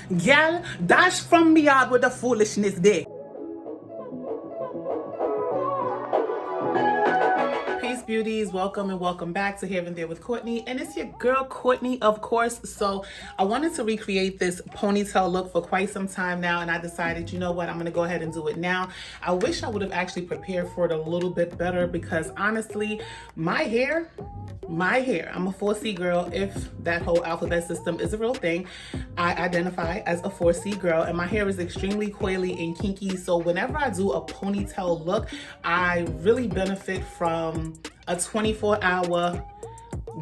Gal, dash from me out with the foolishness there. Peace, beauties. Welcome and welcome back to Here and There with Courtney. And it's your girl, Courtney, of course. So I wanted to recreate this ponytail look for quite some time now. And I decided, you know what, I'm going to go ahead and do it now. I wish I would have actually prepared for it a little bit better because honestly, my hair, I'm a 4C girl. If that whole alphabet system is a real thing, I identify as a 4C girl, and my hair is extremely coily and kinky. So whenever I do a ponytail look, I really benefit from a 24-hour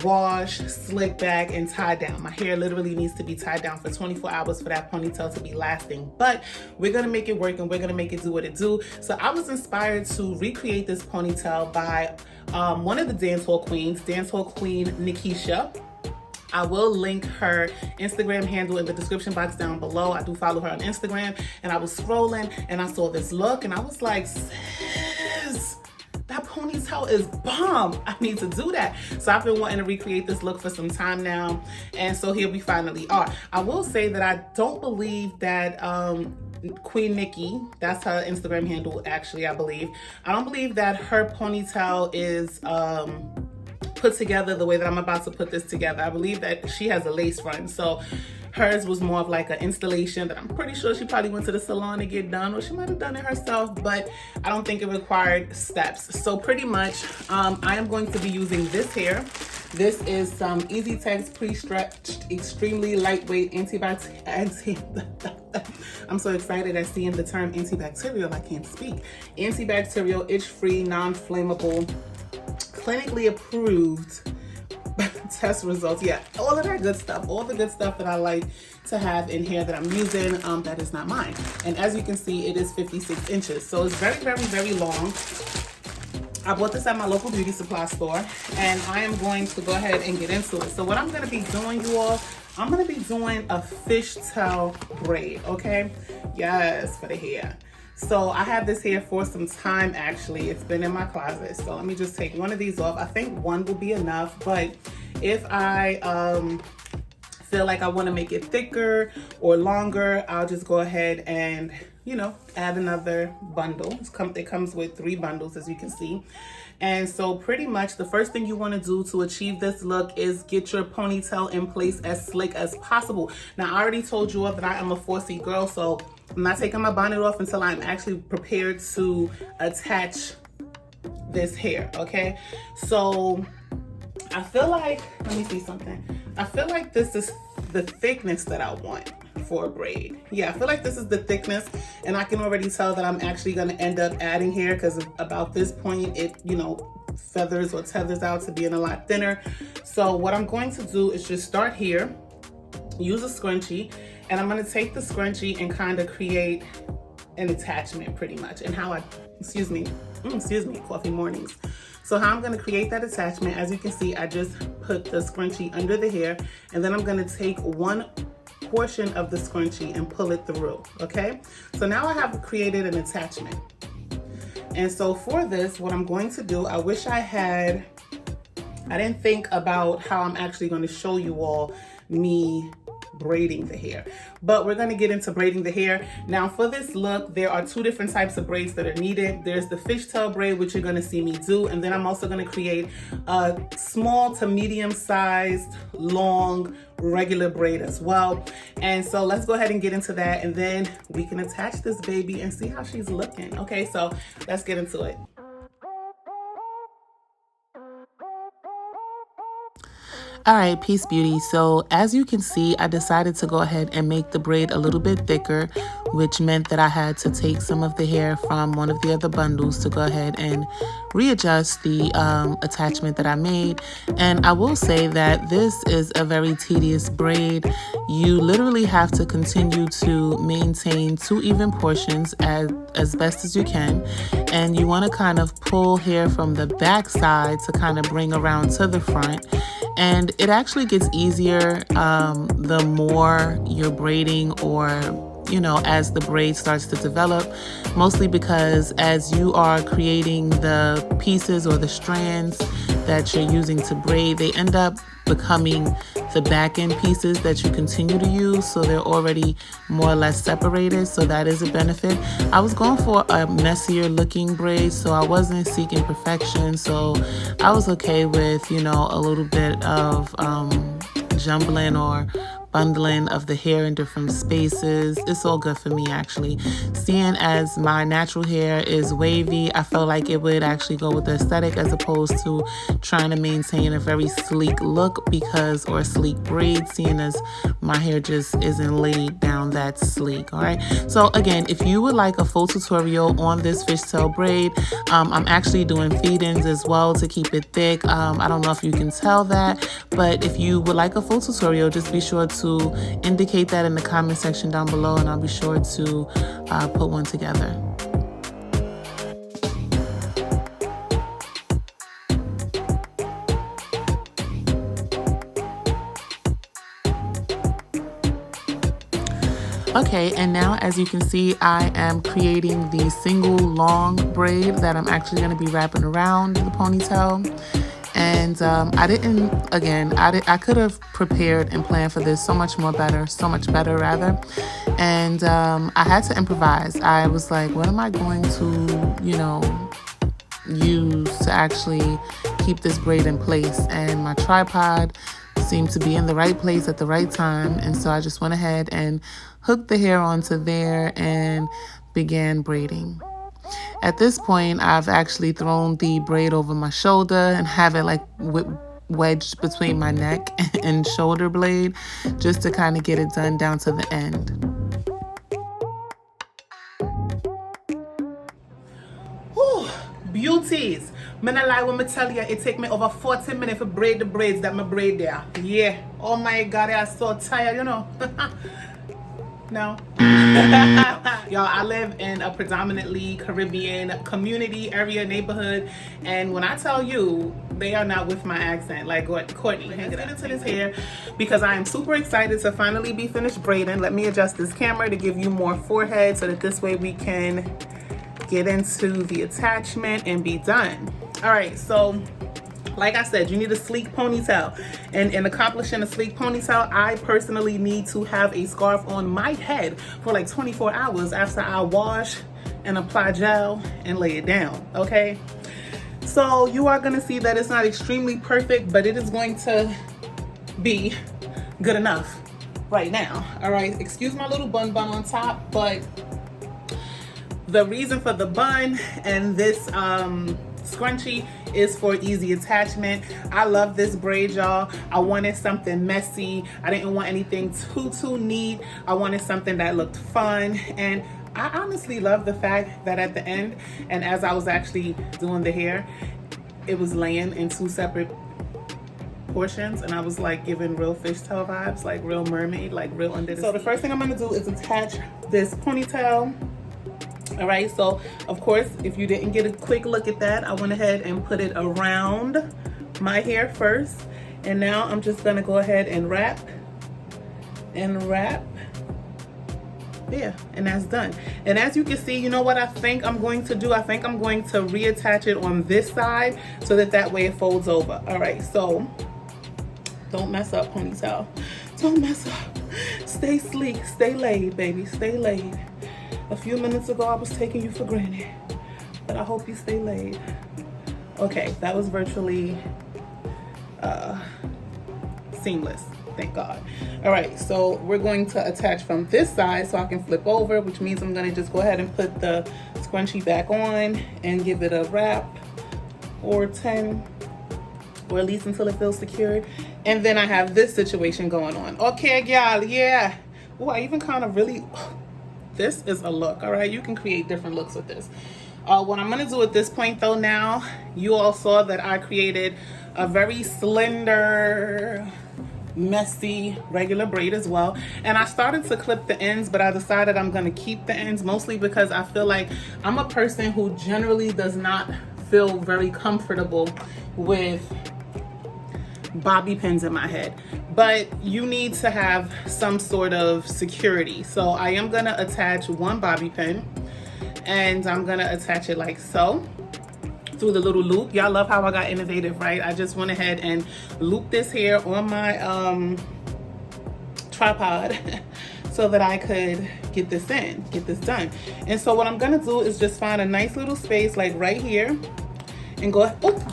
wash, slick back, and tie down. My hair literally needs to be tied down for 24 hours for that ponytail to be lasting, but we're gonna make it work and we're gonna make it do what it do. So I was inspired to recreate this ponytail by one of the dancehall queens, dancehall Queen Nikkesha. I will link her Instagram handle in the description box down below. I do follow her on Instagram, and I was scrolling and I saw this look and I was like, sis, that ponytail is bomb. I need to do that. So I've been wanting to recreate this look for some time now. And so here we finally are. I will say that I don't believe that Queen Nikki, that's her Instagram handle actually, I believe. I don't believe that her ponytail is put together the way that I'm about to put this together. I believe that she has a lace front. So hers was more of like an installation that I'm pretty sure she probably went to the salon to get done, or she might have done it herself, but I don't think it required steps. So pretty much, I am going to be using this hair. This is some Easy Text pre-stretched, extremely lightweight I'm so excited at seeing the term antibacterial, I can't speak. Antibacterial, itch-free, non-flammable, clinically approved test results. Yeah, all of that good stuff, all the good stuff that I like to have in here that I'm using, that is not mine. And as you can see, it is 56 inches. So it's very, very, very long. I bought this at my local beauty supply store, and I am going to go ahead and get into it. So what I'm going to be doing, you all, I'm going to be doing a fishtail braid, okay? Yes, for the hair. So I have this hair for some time, actually. It's been in my closet. So let me just take one of these off. I think one will be enough, but if I feel like I want to make it thicker or longer, I'll just go ahead and, you know, add another bundle. It comes with 3 bundles, as you can see. And so pretty much the first thing you want to do to achieve this look is get your ponytail in place as slick as possible. Now, I already told you all that I am a 4C girl, so I'm not taking my bonnet off until I'm actually prepared to attach this hair, okay? So I feel like, let me see something. I feel like this is the thickness that I want for a braid. Yeah, I feel like this is the thickness, and I can already tell that I'm actually gonna end up adding hair because about this point, it, you know, feathers or tethers out to being a lot thinner. So what I'm going to do is just start here, use a scrunchie, and I'm gonna take the scrunchie and kind of create an attachment pretty much. And how I, excuse me, coffee mornings. So how I'm gonna create that attachment, as you can see, I just put the scrunchie under the hair, and then I'm gonna take one portion of the scrunchie and pull it through, okay? So now I have created an attachment. And so for this, what I'm going to do, I wish I didn't think about how I'm actually gonna show you all me braiding the hair, but we're going to get into braiding the hair. Now for this look, there are 2 different types of braids that are needed. There's the fishtail braid, which you're going to see me do, and then I'm also going to create a small to medium sized long regular braid as well. And so let's go ahead and get into that, and then we can attach this baby and see how she's looking. Okay, so let's get into it. All right, peace beauty. So as you can see, I decided to go ahead and make the braid a little bit thicker, which meant that I had to take some of the hair from one of the other bundles to go ahead and readjust the attachment that I made. And I will say that this is a very tedious braid. You literally have to continue to maintain 2 even portions as best as you can. And you want to kind of pull hair from the back side to kind of bring around to the front. And it actually gets easier the more you're braiding, or you know, as the braid starts to develop, mostly because as you are creating the pieces or the strands that you're using to braid, they end up becoming the back end pieces that you continue to use, so they're already more or less separated, so that is a benefit. I was going for a messier looking braid, so I wasn't seeking perfection, so I was okay with, you know, a little bit of jumbling or bundling of the hair in different spaces. It's all good for me, actually. Seeing as my natural hair is wavy, I felt like it would actually go with the aesthetic as opposed to trying to maintain a very sleek look or a sleek braid, seeing as my hair just isn't laid down that sleek. All right, so again, if you would like a full tutorial on this fishtail braid, I'm actually doing feed-ins as well to keep it thick. I don't know if you can tell that, but if you would like a full tutorial, just be sure to indicate that in the comment section down below, and I'll be sure to put one together. Okay, and now as you can see, I am creating the single long braid that I'm actually going to be wrapping around the ponytail. And I could have prepared and planned for this so much better rather. And I had to improvise. I was like, what am I going to, you know, use to actually keep this braid in place? And my tripod seemed to be in the right place at the right time. And so I just went ahead and hooked the hair onto there and began braiding. At this point, I've actually thrown the braid over my shoulder and have it like wedged between my neck and shoulder blade, just to kind of get it done down to the end. Whew, beauties. Man, I lie when I tell you, it take me over 40 minutes to braid the braids that I braid there. Yeah. Oh my God, I'm so tired, you know. No. Y'all, I live in a predominantly Caribbean community area neighborhood, and when I tell you they are not with my accent, like what Courtney, let's get into this hair because I am super excited to finally be finished braiding. Let me adjust this camera to give you more forehead so that this way we can get into the attachment and be done. All right, so like I said, you need a sleek ponytail, and in accomplishing a sleek ponytail, I personally need to have a scarf on my head for like 24 hours after I wash and apply gel and lay it down. Okay, so you are going to see that it's not extremely perfect, but it is going to be good enough right now. All right, excuse my little bun on top, but the reason for the bun and this scrunchie is for easy attachment. I love this braid, y'all. I wanted something messy. I didn't want anything too neat. I wanted something that looked fun, and I honestly love the fact that at the end, and as I was actually doing the hair, it was laying in two separate portions, and I was like giving real fishtail vibes, like real mermaid, like real under the sea. So the first thing I'm gonna do is attach this ponytail. All right, so of course, if you didn't get a quick look at that, I went ahead and put it around my hair first, and now I'm just gonna go ahead and wrap and wrap. Yeah, and that's done. And as you can see, you know what I think I'm going to do? I think I'm going to reattach it on this side so that way it folds over. All right, so don't mess up, ponytail. Don't mess up. Stay sleek, stay laid, baby, stay laid. A few minutes ago, I was taking you for granted, but I hope you stay laid. Okay, that was virtually seamless, thank God. All right, so we're going to attach from this side so I can flip over, which means I'm gonna just go ahead and put the scrunchie back on and give it a wrap or 10, or at least until it feels secured. And then I have this situation going on. Okay, y'all, yeah. Oh, I even kind of really, this is a look, all right? You can create different looks with this. What I'm gonna do at this point though now, you all saw that I created a very slender, messy, regular braid as well. And I started to clip the ends, but I decided I'm gonna keep the ends mostly because I feel like I'm a person who generally does not feel very comfortable with bobby pins in my head, but you need to have some sort of security. So I am gonna attach one bobby pin, and I'm gonna attach it like so through the little loop. Y'all love how I got innovative, right? I just went ahead and looped this hair on my tripod so that I could get this done. And so what I'm gonna do is just find a nice little space like right here and go, oh,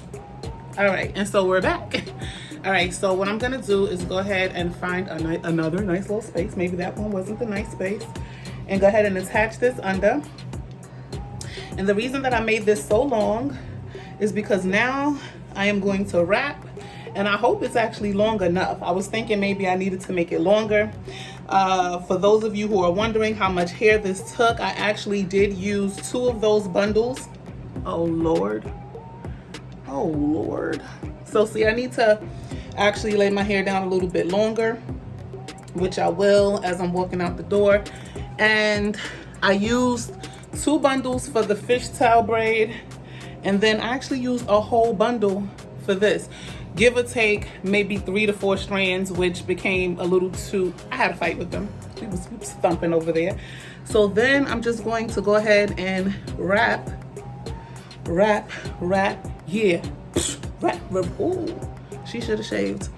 all right, and so we're back. All right, so what I'm gonna do is go ahead and find another nice little space. Maybe that one wasn't the nice space. And go ahead and attach this under. And the reason that I made this so long is because now I am going to wrap, and I hope it's actually long enough. I was thinking maybe I needed to make it longer. For those of you who are wondering how much hair this took, I actually did use 2 of those bundles. Oh Lord. Oh Lord. So see, I need to actually lay my hair down a little bit longer, which I will as I'm walking out the door. And I used 2 bundles for the fishtail braid, and then I actually used a whole bundle for this. Give or take maybe 3 to 4 strands, which became a little too, I had a fight with them. We was thumping over there. So then I'm just going to go ahead and wrap, yeah. Wrap, ooh, she should have shaved.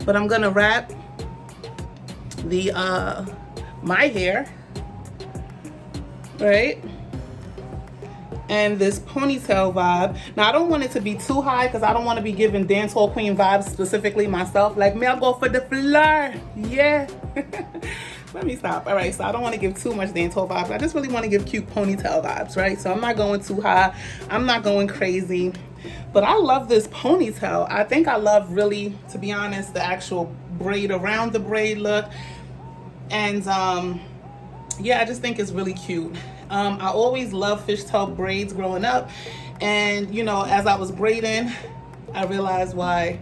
But I'm gonna wrap the my hair, right? And this ponytail vibe. Now I don't want it to be too high because I don't want to be giving dancehall queen vibes specifically myself. Like me, I'll go for the floor, yeah. Let me stop. All right, so I don't want to give too much dancehall vibes. I just really want to give cute ponytail vibes, right? So I'm not going too high. I'm not going crazy. But I love this ponytail. I think I love, really, to be honest, the actual braid around the braid look. And yeah, I just think it's really cute. I always loved fishtail braids growing up. And, you know, as I was braiding, I realized why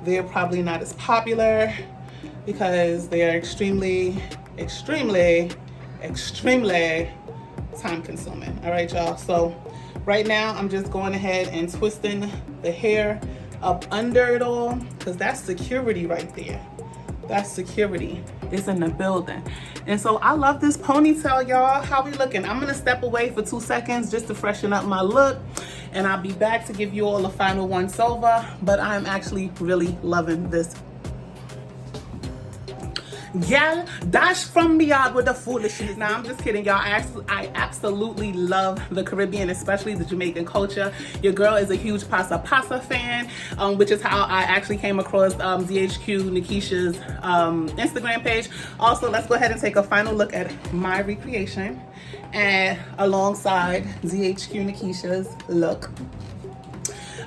they're probably not as popular, because they are extremely time consuming. All right, y'all. So right now I'm just going ahead and twisting the hair up under it all, because that's security right there. That's security. It's in the building. And so I love this ponytail, y'all. How we looking? I'm gonna step away for 2 seconds just to freshen up my look, and I'll be back to give you all a final once over. But I'm actually really loving this. Y'all, dash from me out with the foolishness. Now, I'm just kidding, y'all. I absolutely love the Caribbean, especially the Jamaican culture. Your girl is a huge Pasa Pasa fan, which is how I actually came across DHQ Nickiesha's Instagram page. Also, let's go ahead and take a final look at my recreation and alongside DHQ Nickiesha's look.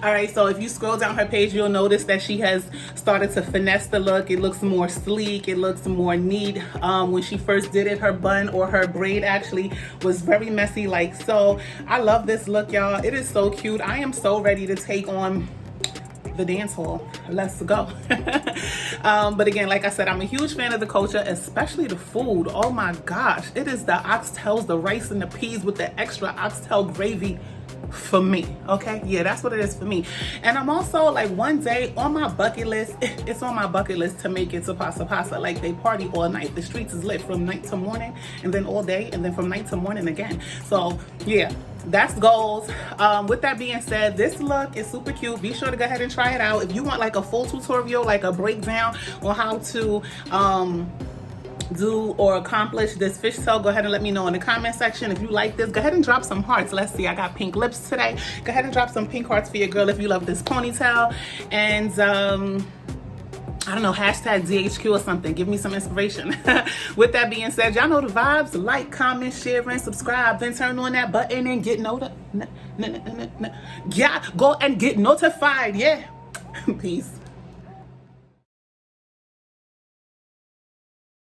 All right, so if you scroll down her page, you'll notice that she has started to finesse the look. It looks more sleek. It looks more neat. When she first did it, her bun or her braid actually was very messy like so. I love this look, y'all. It is so cute. I am so ready to take on the dance hall. Let's go. But again, like I said, I'm a huge fan of the culture, especially the food. Oh my gosh. It is the oxtails, the rice and the peas with the extra oxtail gravy for me. Okay, yeah, that's what it is for me. And I'm also like, one day on my bucket list, it's on my bucket list to make it to Pasa Pasa. Like, they party all night. The streets is lit from night to morning, and then all day, and then from night to morning again. So yeah, that's goals. With that being said, this look is super cute. Be sure to go ahead and try it out. If you want like a full tutorial, like a breakdown on how to do or accomplish this fishtail, go ahead and let me know in the comment section. If you like this, go ahead and drop some hearts. Let's see, I got pink lips today. Go ahead and drop some pink hearts for your girl if you love this ponytail. And I don't know, hashtag DHQ or something. Give me some inspiration. With that being said, y'all know the vibes. Like, comment, share, and subscribe. Then turn on that button and get yeah, go and get notified. Yeah. Peace.